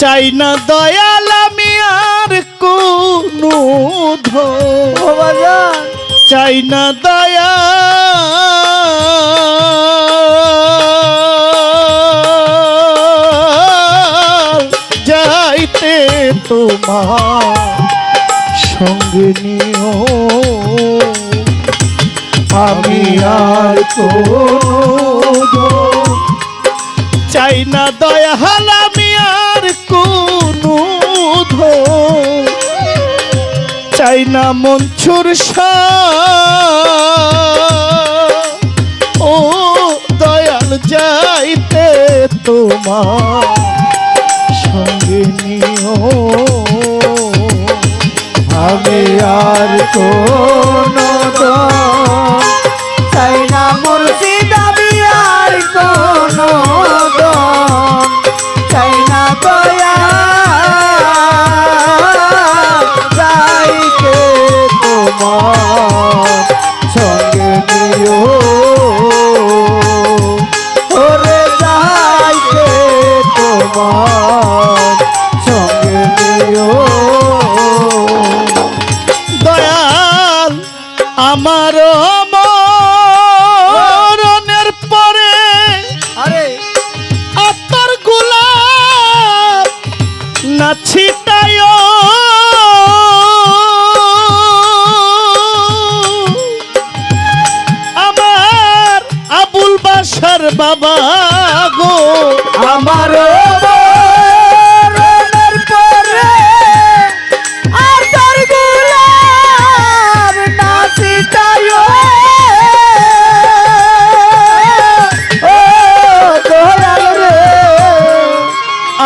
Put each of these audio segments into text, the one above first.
চাই না দয়াল আমি আর কোনো চাই না দয়া যাইতে তোমার সঙ্গে নিও আমি আর কোনো চাই না দয়াল আমি আর কোনো চাই না মনছুর ও দয়াল যাইতে তোমার সঙ্গে নিও আমি আর কোনো চাই না মুর্শিদ আমি আর কোনো চাই না দয়া যাইতে তোমার সঙ্গে নিও ওরে যাইতে তোমার সঙ্গে নিও দয়াল আমার মরণের পরে আতর গোলাপ না ছিটায় আমার আবুল বাশার বাবা গো আমার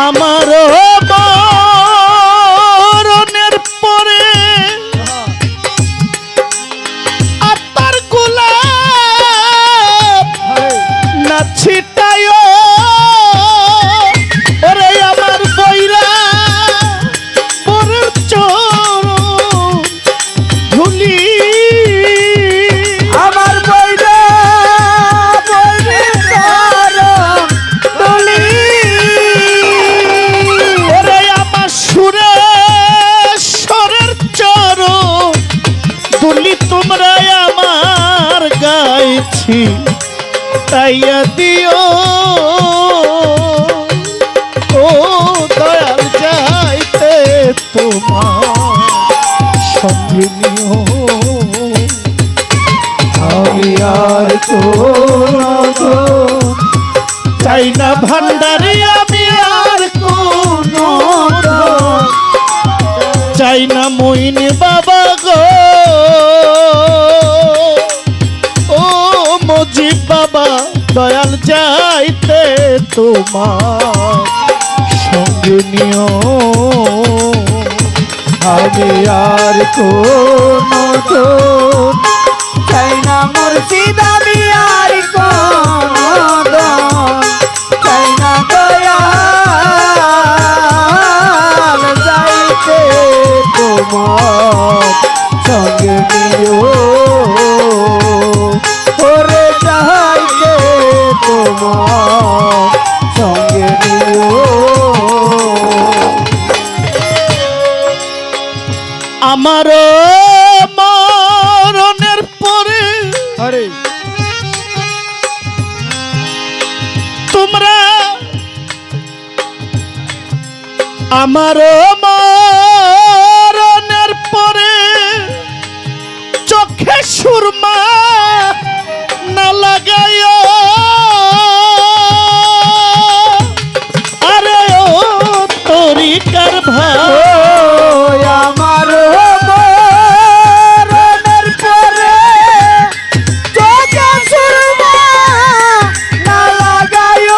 আমার মরণের পরে আত্মার গোলাপ না ছিটায় ওরে আমার বইরা পরের চরণ ধুলি আমার বইরা পরের চরণ ধুলি ওরে আমার সুরেশ্বরের চরণ ধুলি তোমরা আমার গাইছি তাইয়া দিও ও দয়াল যাইতে তোমার সঙ্গে নিও আমি আর কোনো চাই না ভান্ডারি আমি আর কোনো চাই না মইন বাবা গো ও মজিব বাবা দয়াল যাইতে তোমার সঙ্গে নিও আমি আর কোনো চাই না মুর্শিদ আমি আর কোনো চাই না দয়া যাইতে তোমার সঙ্গে নিও ওরে যাইতে তোমার সঙ্গে নিও আমার মরণের পরে তোমরা আমার মরণের পরে চোখে সুরমা না লাগায় আরে ও তরিকার ভাই আমার মরণের পরে চোখে সুরমা না লাগায়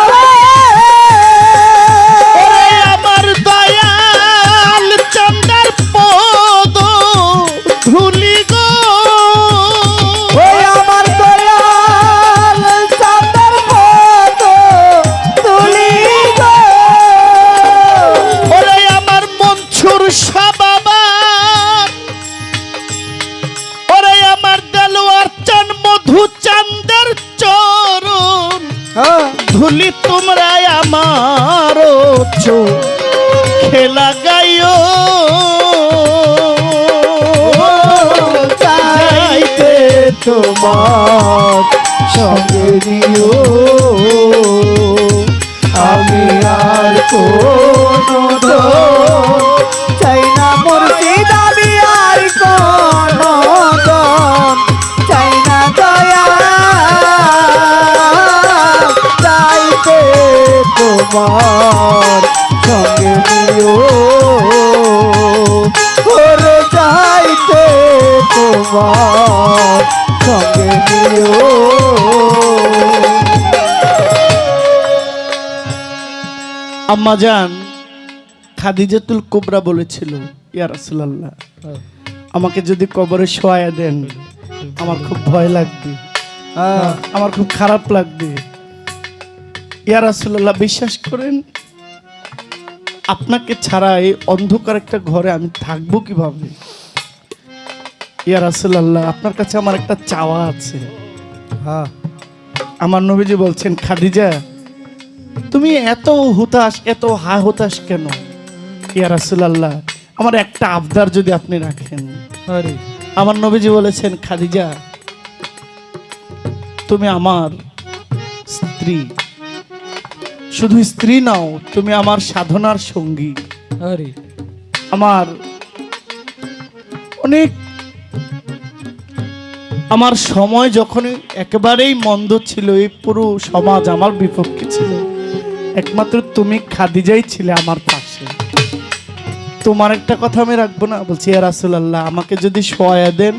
ওরে আমার দয়াল চন্দ্র পদ ধুলি গো ওই আমার দয়াল কাছে লাগাইও চাইতে তোমার সঙ্গে নিও আমি আর কোনো চাই না মুর্শিদ আমি আর কোনো চাই না দয়া চাইতে তোমার সঙ্গে নিও ওরে চাইতে তোমার সঙ্গে নিও আম্মাজান খাদিজাতুল কুবরা বলেছিল, ইয়া রাসূলুল্লাহ, আমাকে যদি কবরে শোয়া দেন আমার খুব ভয় লাগবে, আমার খুব খারাপ লাগবে। ইয়া রাসূলুল্লাহ, বিশ্বাস করেন আপনাকে ছাড়া এই অন্ধকার একটা ঘরে আমি থাকবো কিভাবে? ইয়া রাসূলুল্লাহ, আপনার কাছে আমার একটা চাওয়া আছে। আমার নবীজি বলছেন, খাদিজা তুমি এত হুতাশ, এত হা হুতাশ কেন? ইয়া রাসূলুল্লাহ, আমার একটা আবদার যদি আপনি রাখেন। আমার নবীজি বলেছেন, খাদিজা তুমি আমার স্ত্রী, শুধু স্ত্রী নাও, তুমি আমার সাধনার সঙ্গী। আমার অনেক আমার সময় যখন একেবারেই মন্দ ছিল, এই পুরো সমাজ আমার বিপক্ষে ছিল, একমাত্র তুমি খাদিজাই ছিলে আমার পাশে। তোমার একটা কথা আমি রাখবো না? বলছি, ইয়া রাসূলুল্লাহ, আমাকে যদি শোয়া দেন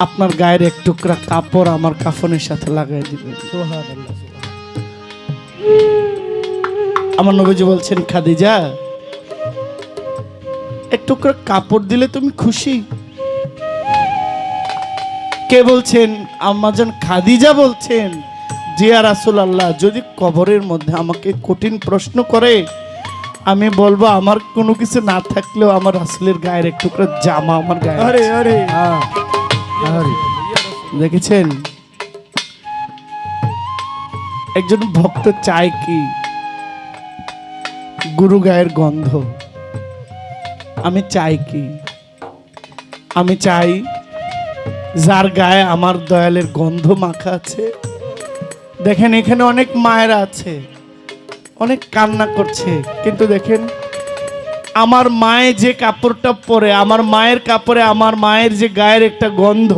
আপনার গায়ের এক টুকরা কাপড় আমার কাফনের সাথে লাগাই দিবেন। আমার নবীজি বলছেন, খাদিজা এক টুকরা কাপড় দিলে তুমি খুশি? কে বলছেন? আম্মাজান খাদিজা বলছেন, জি ইয়া রাসূলুল্লাহ, যদি কবরের মধ্যে আমাকে কঠিন প্রশ্ন করে আমি বলবো আমার কোনো কিছু না থাকলেও আমার রাসূলের গায়ের এক টুকরা জামা আমার গায়ে। দেখেছেন একজন ভক্ত চায় কি? গুরু গায়ের গন্ধ। আমি চাই কি? আমি চাই যার গায়ে আমার দয়ালের গন্ধ মাখা আছে। দেখেন এখানে অনেক মায়েরা আছে, অনেক কান্না করছে, কিন্তু দেখেন আমার মায়ে যে কাপড়টা পরে, আমার মায়ের কাপড়ে আমার মায়ের যে গায়ের একটা গন্ধ,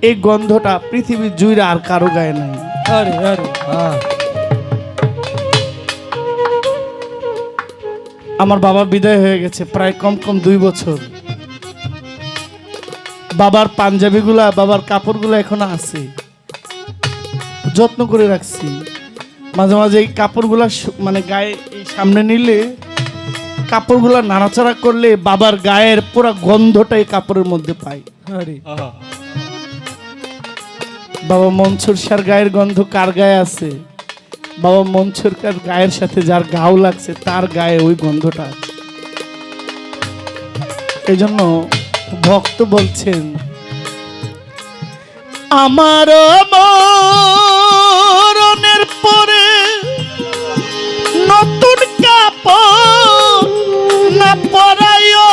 এই গন্ধটা পৃথিবীর জুড়ে আর কারো গায়ে নাই। আমার বাবা বিদায় হয়ে গেছে প্রায় কম 2 বছর। বাবার পাঞ্জাবিগুলা, বাবার কাপড়গুলো এখনো আছে, যত্ন করে রাখছি। মাঝে মাঝে এই কাপড়গুলা মানে গায়ে এই সামনে নিলে, কাপড়গুলা নাড়াচাড়া করলে বাবার গায়ের পুরো গন্ধটা এই কাপড়ের মধ্যে পাই। বাবা মনসুর শাহর গায়ের গন্ধ কার গায়ে আছে? বাবা মনসুর শাহর গায়ের সাথে যার গাও লাগছে তার গায়ে ওই গন্ধটা আছে। এই জন্য ভক্ত বলছেন, আমার মরণের পরে নতুন কাপড় না পরাইও,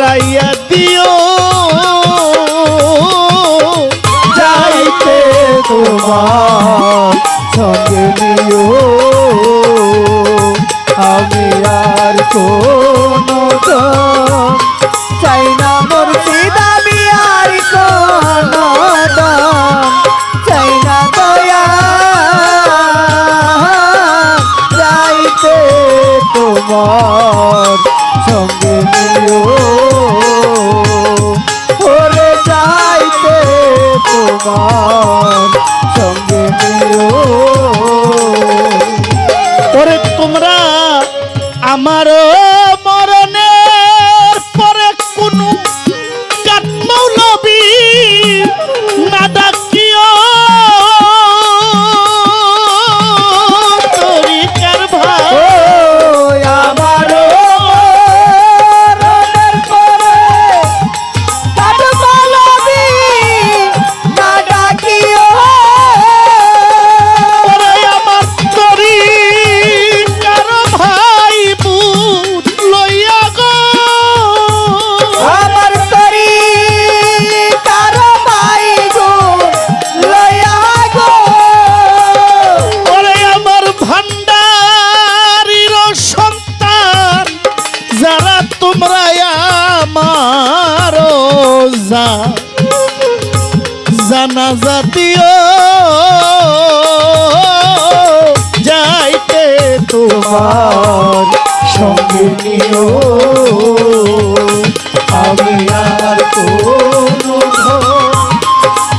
রাইয়া দিও যাইতে তোমার সঙ্গে তোমার সঙ্গে নিও। ওরে তোমরা আমারও মরণের পরে কোনো কাঠমৌলবী না ডাকিও তরিকার ভাই। ও আমারও মরণের পরে কাঠমালাবি না ডাকিও। ওরে আমার তরিকার ভাই বুট লইয়া গো আমার তরি কার ভাই গো লয়া গো। ওরে আমার ভান্ডারির সন্তান যারা তোমরা আমার জানাজা দিও যাইতে তোমার সঙ্গে নিও। আমি আর কোনো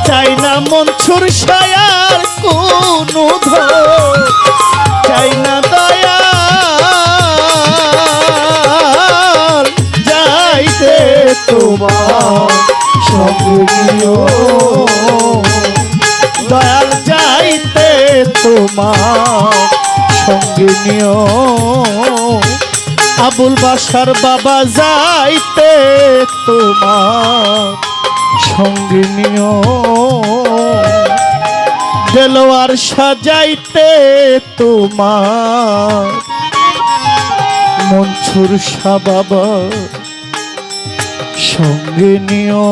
চাই না মনসুর সায়ার কোনো ধন চাই না দয়াল যাইতে তোমার সঙ্গে নিও। দয়াল যাইতে তোমার সঙ্গে নিও। আবুল বাসার বাবা যাইতে তোমার সঙ্গে নিও। দেলোয়ার সাজাইতে তোমার মনসুর শাহ বাবা সঙ্গে নিও।